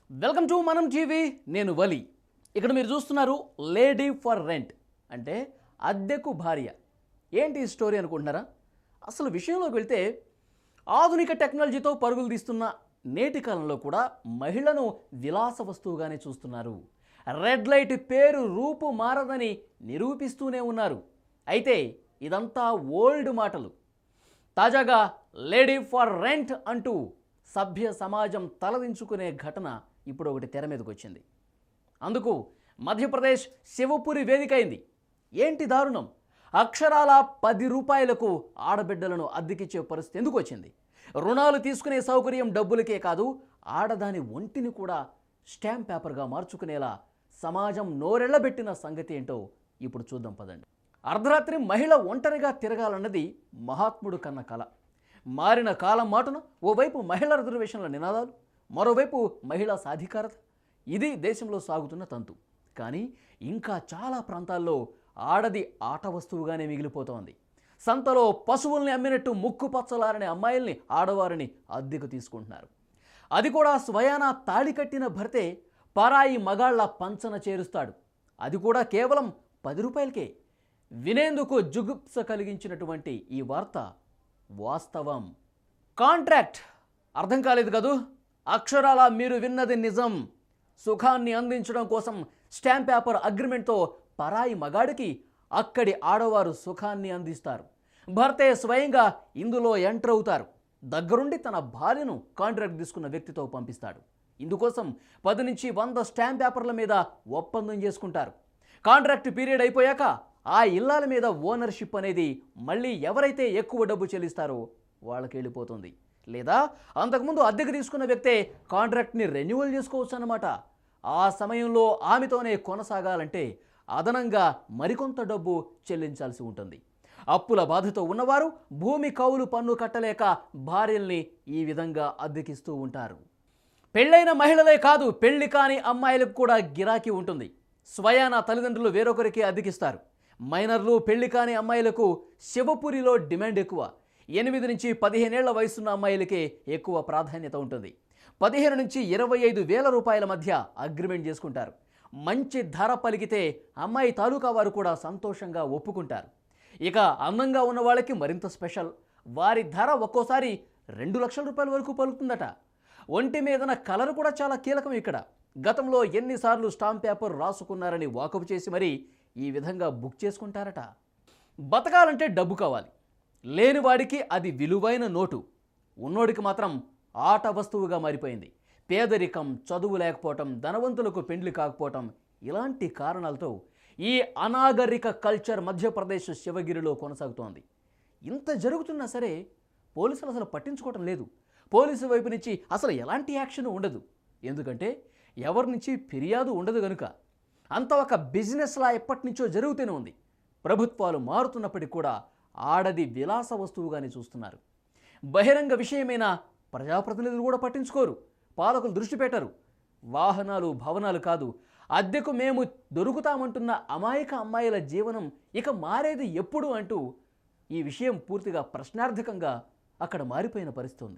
Welcome to మనం TV. నేను వలి. ఇక్కడ మీరు చూస్తున్నారు లేడీ ఫర్ రెంట్, అంటే అద్దెకు భార్య. ఏంటి ఈ స్టోరీ అనుకుంటున్నారా? అసలు విషయంలోకి వెళ్తే ఆధునిక టెక్నాలజీతో పరుగులు తీస్తున్న నేటి కాలంలో కూడా మహిళను విలాస వస్తువుగానే చూస్తున్నారు. రెడ్ లైట్ పేరు రూపు మారదని నిరూపిస్తూనే ఉన్నారు. అయితే ఇదంతా ఓల్డ్ మాటలు. తాజాగా లేడీ ఫర్ రెంట్ అంటూ సభ్య సమాజం తలదించుకునే ఘటన ఇప్పుడు ఒకటి తెర మీదకి వచ్చింది. అందుకు మధ్యప్రదేశ్ శివపురి వేదికైంది. ఏంటి దారుణం? అక్షరాల 10 రూపాయలకు ఆడబిడ్డలను అద్దెకిచ్చే పరిస్థితి ఎందుకు వచ్చింది? రుణాలు తీసుకునే సౌకర్యం డబ్బులకే కాదు, ఆడదాని ఒంటిని కూడా స్టాంప్ పేపర్గా మార్చుకునేలా సమాజం నోరెళ్లబెట్టిన సంగతి ఏంటో ఇప్పుడు చూద్దాం పదండి. అర్ధరాత్రి మహిళ ఒంటరిగా తిరగాలన్నది మహాత్ముడు కన్న కల. మారిన కాలం మాటున ఓవైపు మహిళా రిజర్వేషన్ల నినాదాలు, మరోవైపు మహిళా సాధికారత. ఇది దేశంలో సాగుతున్న తంతు. కానీ ఇంకా చాలా ప్రాంతాల్లో ఆడది ఆట వస్తువుగానే మిగిలిపోతోంది. సంతలో పశువుల్ని అమ్మినట్టు ముక్కు పచ్చలారని అమ్మాయిల్ని, ఆడవారిని అద్దెకు తీసుకుంటున్నారు. అది కూడా స్వయానా తాళి కట్టిన భర్తే పరాయి మగాళ్ల పంచన చేరుస్తాడు. అది కూడా కేవలం 10 రూపాయలకే. వినేందుకు జుగుప్స కలిగించినటువంటి ఈ వార్త వాస్తవం. కాంట్రాక్ట్ అర్థం కాలేదు కదూ? అక్షరాల మీరు విన్నది నిజం. సుఖాన్ని అందించడం కోసం స్టాంప్ పేపర్ అగ్రిమెంట్తో పరాయి మగాడికి అక్కడి ఆడవారు సుఖాన్ని అందిస్తారు. భర్తే స్వయంగా ఇందులో ఎంటర్ అవుతారు. దగ్గరుండి తన భార్యను కాంట్రాక్ట్ తీసుకున్న వ్యక్తితో పంపిస్తాడు. ఇందుకోసం 10 నుంచి 100 స్టాంప్ పేపర్ల మీద ఒప్పందం చేసుకుంటారు. కాంట్రాక్ట్ పీరియడ్ అయిపోయాక ఆ ఇల్లాల మీద ఓనర్షిప్ అనేది మళ్ళీ ఎవరైతే ఎక్కువ డబ్బు చెల్లిస్తారో వాళ్ళకి వెళ్ళిపోతుంది. లేదా అంతకుముందు అద్దెకు తీసుకున్న వ్యక్తే కాంట్రాక్ట్ని రెన్యువల్ చేసుకోవచ్చు అన్నమాట. ఆ సమయంలో ఆమెతోనే కొనసాగాలంటే అదనంగా మరికొంత డబ్బు చెల్లించాల్సి ఉంటుంది. అప్పుల బాధతో ఉన్నవారు భూమి కౌలు పన్ను కట్టలేక భార్యల్ని ఈ విధంగా అద్దెకిస్తూ ఉంటారు. పెళ్ళైన మహిళలే కాదు, పెళ్లి కాని అమ్మాయిలకు కూడా గిరాకీ ఉంటుంది. స్వయానా తల్లిదండ్రులు వేరొకరికి అద్దెకిస్తారు. మైనర్లు, పెళ్లి కాని అమ్మాయిలకు శివపురిలో డిమాండ్ ఎక్కువ. 8 నుంచి 15 ఏళ్ల వయసున్న అమ్మాయిలకే ఎక్కువ ప్రాధాన్యత ఉంటుంది. 15 నుంచి 25 వేల రూపాయల మధ్య అగ్రిమెంట్ చేసుకుంటారు. మంచి ధర పలికితే అమ్మాయి తాలూకా వారు కూడా సంతోషంగా ఒప్పుకుంటారు. ఇక అందంగా ఉన్న వాళ్ళకి మరింత స్పెషల్. వారి ధర ఒక్కోసారి 2 లక్షల రూపాయల వరకు పలుకుతుందట. ఒంటి మీదన కలర్ కూడా చాలా కీలకం ఇక్కడ. గతంలో ఎన్నిసార్లు స్టాంప్ పేపర్ రాసుకున్నారని వాకపు చేసి మరీ ఈ విధంగా బుక్ చేసుకుంటారట. బతకాలంటే డబ్బు కావాలి. లేనివాడికి అది విలువైన నోటు, ఉన్నోడికి మాత్రం ఆట వస్తువుగా మారిపోయింది. పేదరికం, చదువు లేకపోవటం, ధనవంతులకు పెండ్లి కాకపోవటం, ఇలాంటి కారణాలతో ఈ అనాగరిక కల్చర్ మధ్యప్రదేశ్ శివగిరిలో కొనసాగుతోంది. ఇంత జరుగుతున్నా సరే పోలీసులు అసలు పట్టించుకోవటం లేదు. పోలీసు వైపు నుంచి అసలు ఎలాంటి యాక్షన్ ఉండదు. ఎందుకంటే ఎవరి నుంచి ఫిర్యాదు ఉండదు కనుక. అంత ఒక బిజినెస్లా ఎప్పటి నుంచో జరుగుతూనే ఉంది. ప్రభుత్వాలు మారుతున్నప్పటికీ కూడా ఆడది విలాస వస్తువుగానే చూస్తున్నారు. బహిరంగ విషయమైన ప్రజాప్రతినిధులు కూడా పట్టించుకోరు. పాలకులు దృష్టి పెట్టరు. వాహనాలు, భవనాలు కాదు, అద్దెకు మేము దొరుకుతామంటున్న అమాయక అమ్మాయిల జీవనం ఇక మారేది ఎప్పుడు అంటూ ఈ విషయం పూర్తిగా ప్రశ్నార్థకంగా అక్కడ మారిపోయిన పరిస్థితి ఉంది.